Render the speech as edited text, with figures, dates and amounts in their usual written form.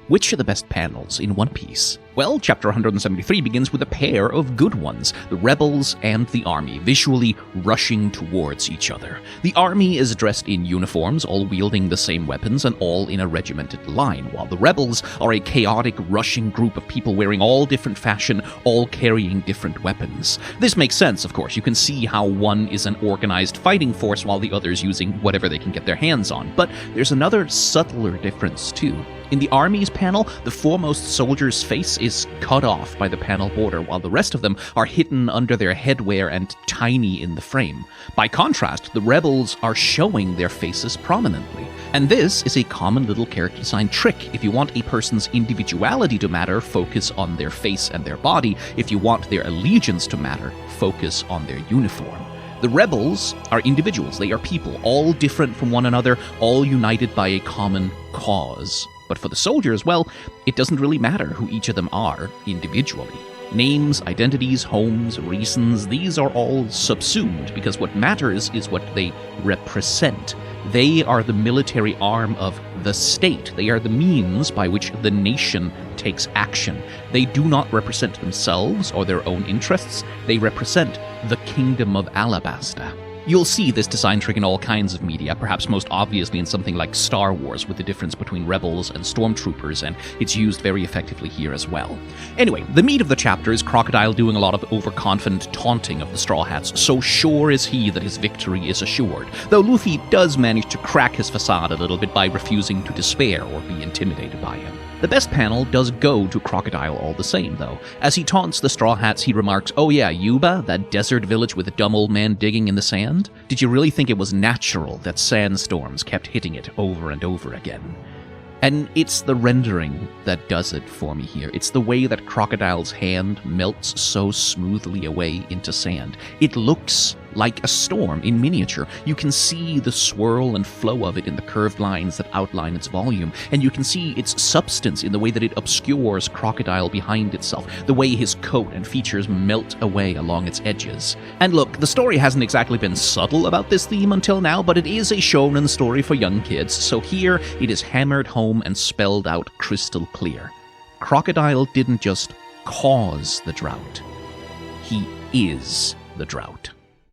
Which are the best panels in One Piece? Well, chapter 173 begins with a pair of good ones, the rebels and the army, visually rushing towards each other. The army is dressed in uniforms, all wielding the same weapons and all in a regimented line, while the rebels are a chaotic, rushing group of people wearing all different fashion, all carrying different weapons. This makes sense, of course. You can see how one is an organized fighting force while the other's using whatever they can get their hands on. But there's another subtler difference, too. In the army's panel, the foremost soldier's face is cut off by the panel border, while the rest of them are hidden under their headwear and tiny in the frame. By contrast, the rebels are showing their faces prominently. And this is a common little character design trick. If you want a person's individuality to matter, focus on their face and their body. If you want their allegiance to matter, focus on their uniform. The rebels are individuals. They are people, all different from one another, all united by a common cause. But for the soldiers, well, it doesn't really matter who each of them are individually. Names, identities, homes, reasons, these are all subsumed because what matters is what they represent. They are the military arm of the state. They are the means by which the nation takes action. They do not represent themselves or their own interests. They represent the Kingdom of Alabasta. You'll see this design trick in all kinds of media, perhaps most obviously in something like Star Wars, with the difference between rebels and stormtroopers, and it's used very effectively here as well. Anyway, the meat of the chapter is Crocodile doing a lot of overconfident taunting of the Straw Hats, so sure is he that his victory is assured, though Luffy does manage to crack his facade a little bit by refusing to despair or be intimidated by him. The best panel does go to Crocodile all the same, though. As he taunts the Straw Hats, he remarks, "Oh yeah, Yuba, that desert village with a dumb old man digging in the sand? Did you really think it was natural that sandstorms kept hitting it over and over again?" And it's the rendering that does it for me here. It's the way that Crocodile's hand melts so smoothly away into sand. It looks like a storm in miniature. You can see the swirl and flow of it in the curved lines that outline its volume, and you can see its substance in the way that it obscures Crocodile behind itself, the way his coat and features melt away along its edges. And look, the story hasn't exactly been subtle about this theme until now, but it is a shonen story for young kids, so here it is hammered home and spelled out crystal clear. Crocodile didn't just cause the drought. He is the drought.